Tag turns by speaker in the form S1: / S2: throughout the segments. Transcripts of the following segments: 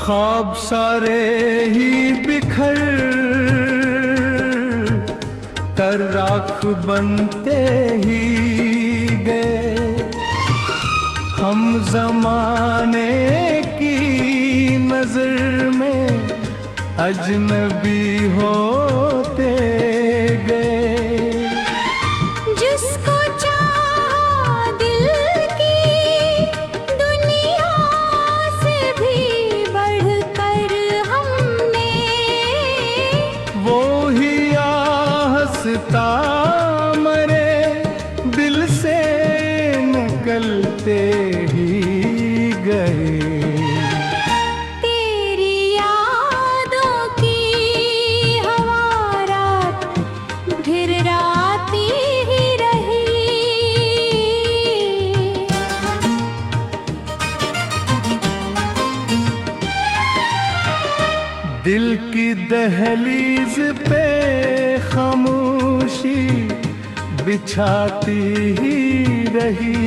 S1: ख्वाब सारे ही बिखर कर राख बनते ही गए। हम जमाने की नजर में अजनबी होते गए।
S2: जिसको चाहा दिल की दुनिया से भी बढ़कर हमने,
S1: वो ही हंसता मरे दिल से निकलते ही गए।
S2: तेरी यादों की हवा रात फिर राती ही रही।
S1: दिल की दहलीज पे खामोशी बिछाती ही रही।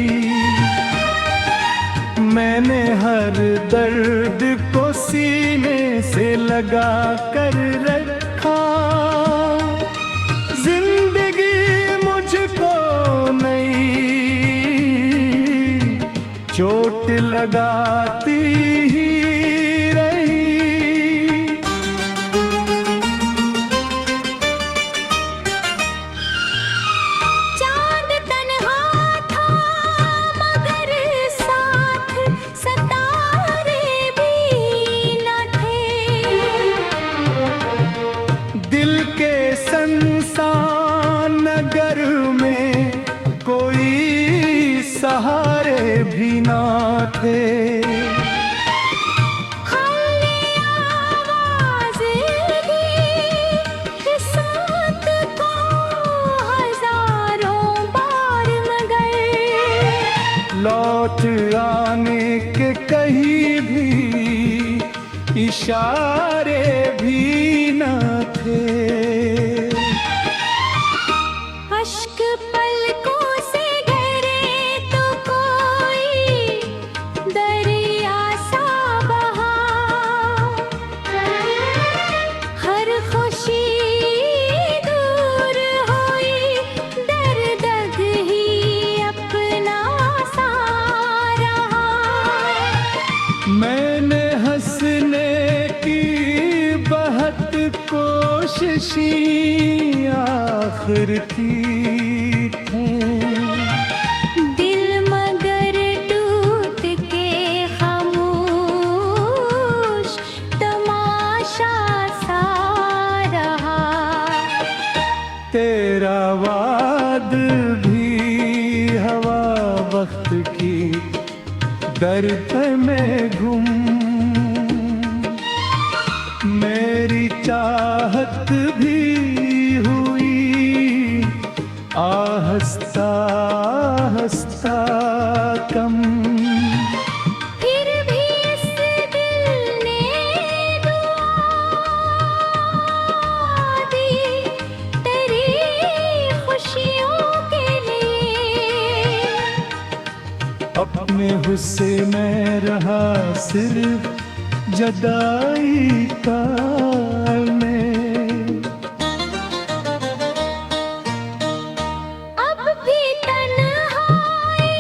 S1: मैंने हर दर्द को सीने से लगा कर रखा। जिंदगी मुझको नई चोट लगाती ही रही।
S2: चांद तन्हा था मगर साथ सितारे भी न थे।
S1: दिल के संसान नगर में कोई सहारे भी ना थे।
S2: हमने आवाज़ दी किस्मत को हजारों बार मगर
S1: लौट आने के कहीं भी इशारे भी न थे।
S2: अश्क पलकों से घरे तो कोई दरिया सा बहा। हर खुशी दूर हुई दर्द ही अपना सा रहा।
S1: मैंने हंसने की बहुत कोशिशें आखिर की थी।
S2: दिल मगर टूट के खामोश तमाशा सा रहा।
S1: तेरा वाद भी हवा वक्त की दर्द में गुम। मेरी चाहत भी हुई आहिस्ता आहिस्ता कम।
S2: फिर भी इस दिल ने दुआ दी तेरी खुशियों के लिए।
S1: अपने गुस्से में रहा सिर्फ जदाई का में।
S2: अब भी तन्हाई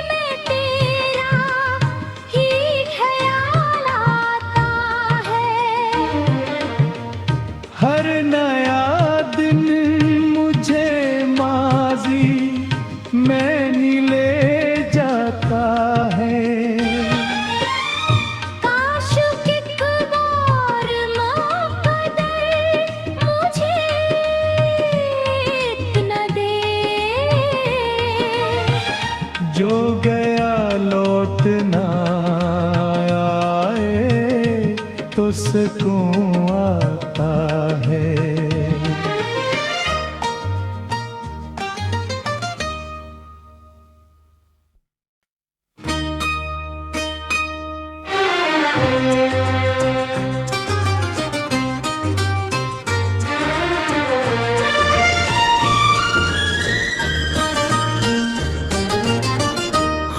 S2: में तेरा ही ख्याल आता है।
S1: हर नया दिन मुझे माजी में ही ले जाता है।
S2: काश एक बार मुक़द्दर मुझे इतना दे।
S1: जो गया लौट ना आए तो सुकून आता है।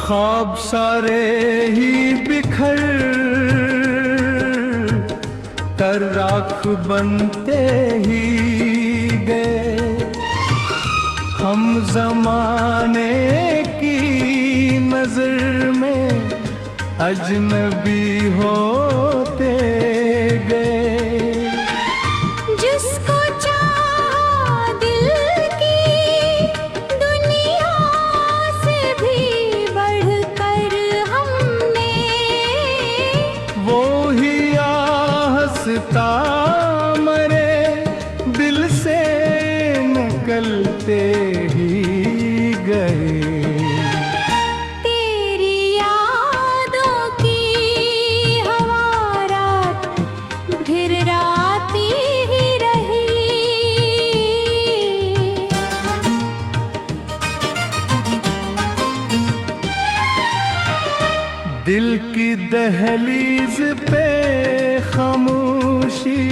S1: ख्वाब सारे ही बिखर तर राख बनते ही गए। हम जमाने की नजर में अजनबी होते गए।
S2: जिसको चाहा दिल की दुनिया से भी बढ़कर हमने,
S1: वो ही हंसता मरे दिल से निकलते ही गए।
S2: तेरी यादों की हवा रात फिर राती ही रही।
S1: दिल की दहलीज पे खामोशी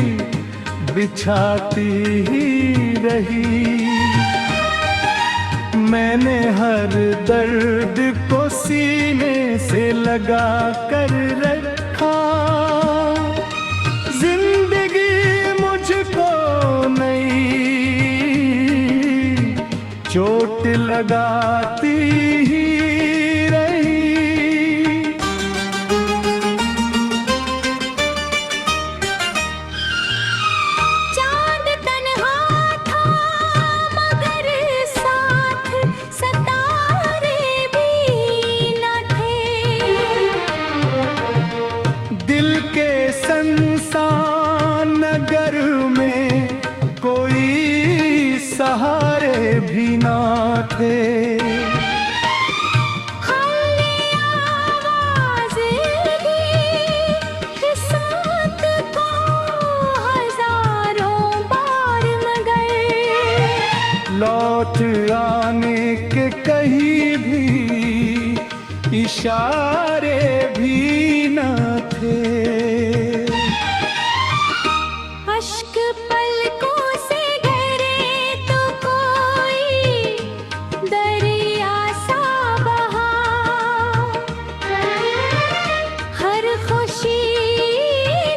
S1: बिछाती ही रही। मैंने हर दर्द को सीने से लगा कर रखा। जिंदगी मुझको नई चोट लगाती ही रही।
S2: चांद तन्हा था मगर साथ सितारे भी न थे।
S1: दिल के संसान नगर में कोई सहारे भी ना थे।
S2: खाली आवाज़ दी किस्मत को हजारों बार मगर
S1: लौट आने के कहीं भी इशारे भी न थे।
S2: अश्क पलकों से घिरे तो कोई दरिया सा बहा। हर खुशी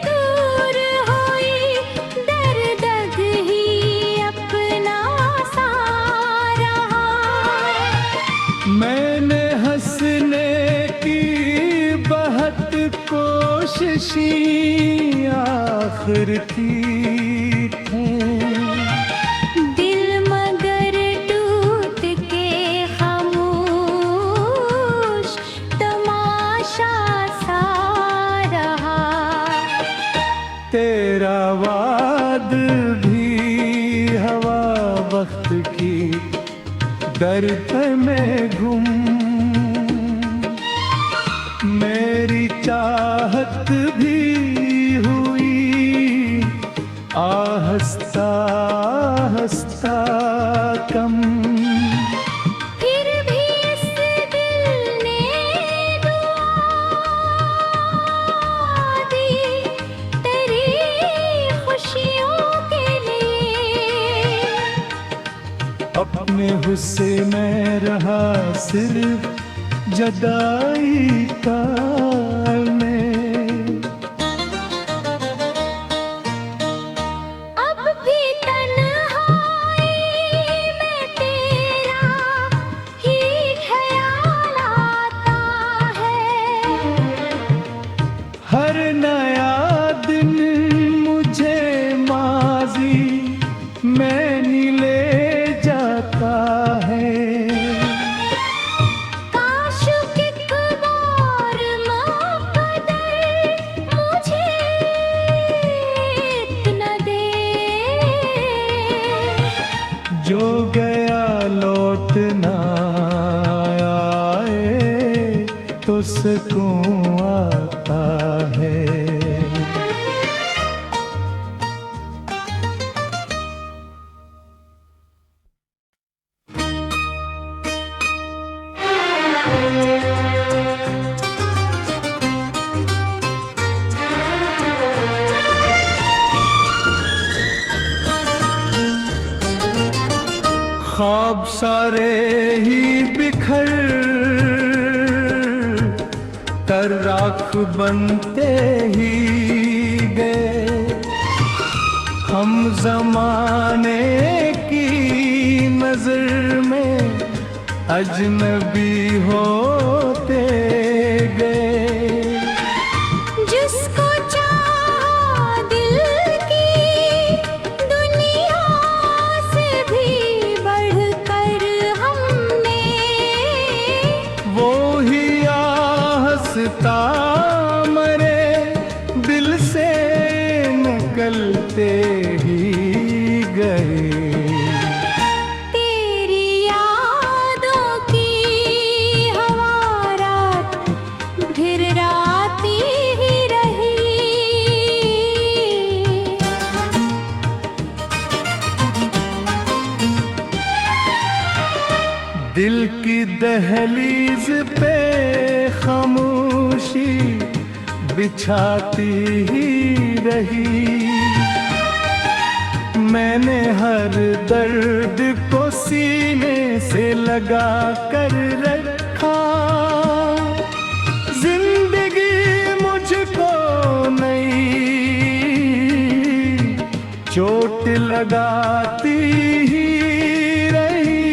S2: दूर हुई दर्द ही अपना सा रहा।
S1: मैंने हंसने की बहुत कोशिशें आखिर की थी।
S2: दिल मगर टूट के खामोश तमाशा सा रहा।
S1: तेरा वाद भी हवा वक्त की दर्द में गुम। मेरी चाहत भी हुई आहिस्ता आहिस्ता कम।
S2: फिर भी इस दिल ने दुआ दी तेरी खुशियों के लिए।
S1: अपने गुस्से में रहा सिर्फ जदाई का में।
S2: अब भी तन्हाई में तेरा ही ख्याल आता है।
S1: हर नया दिन मुझे माजी में नी ले जाता है।
S2: काश एक बार मुक़द्दर मुझे इतना दे।
S1: जो गया लौट ना आए तो सुकून आता है। ख्वाब सारे ही बिखर कर राख बनते ही गए। जमाने की नजर में अजनबी होते गए।
S2: जिसको चाहा दिल की दुनिया से भी बढ़कर हमने,
S1: वो ही हंसता मरे दिल से निकलते ही गए।
S2: तेरी यादों की हवा रात फिर राती ही रही।
S1: दिल की दहलीज पे खामोशी बिछाती ही रही। मैंने हर दर्द को सीने से लगा कर रखा। जिंदगी मुझको नई चोट लगाती ही रही।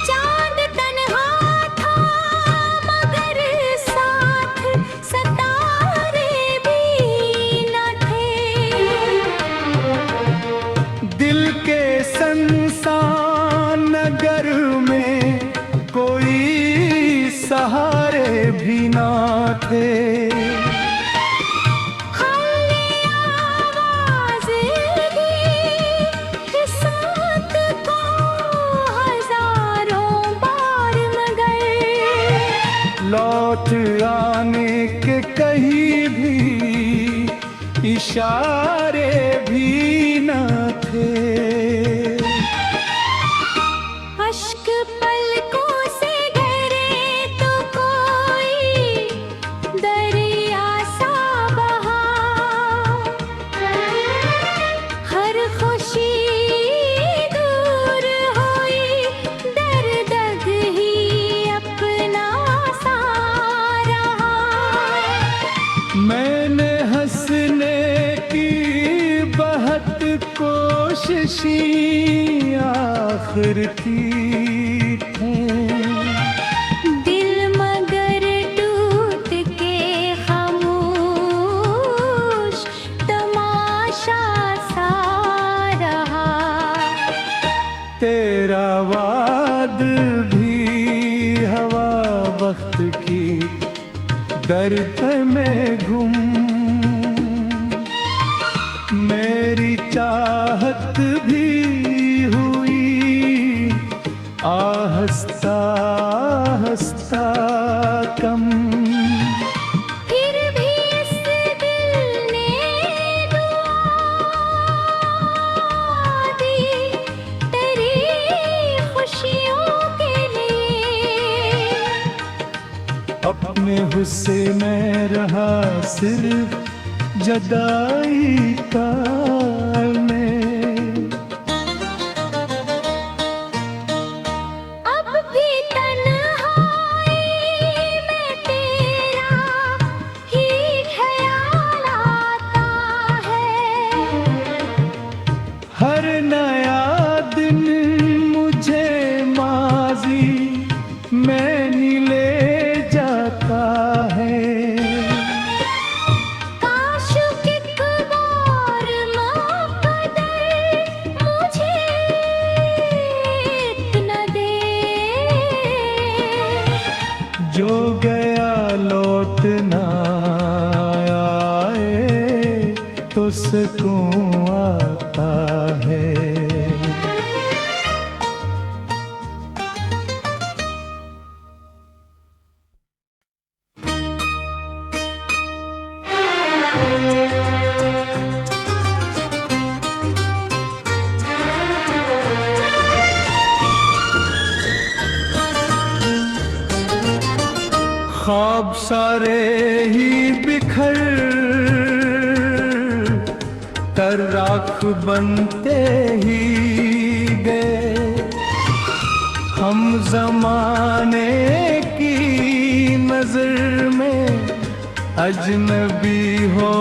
S2: चांद तन्हा था मगर साथ सितारे भी न थे।
S1: दिल के संसान नगर में कोई सहारे भी ना थे।
S2: खाली आवाज़ की साथ को हजारों बार मगर
S1: लौट आने के कहीं भी इशारे भी ना थे।
S2: अश्क पलकों से गिरे तो कोई दरिया सा बहा। हर खुशी दूर हुई दर्द ही अपना सा रहा।
S1: मैंने हंसने की बहुत कोशिशें आखिर की हैं।
S2: दिल मगर टूट के खामोश तमाशा सा रहा।
S1: तेरा वाद भी हवा वक्त की दर्द में गुम। मेरी चाहत भी हुई आहिस्ता आहिस्ता कम।
S2: फिर भी इस दिल ने दुआ दी तेरी खुशियों के लिए।
S1: अपने गुस्से में रहा सिर्फ जदाई का में।
S2: अब भी तन्हाई में तेरा ही ख्याल आता है।
S1: हर नया दिन मुझे माजी में नी ले जाता है।
S2: काश एक बार मुक़द्दर मुझे इतना दे।
S1: जो गया लौट ना आए तो सुकून आता है। ख्वाब सारे ही बिखर कर राख बनते ही गए। हम जमाने की नजर में अजनबी हो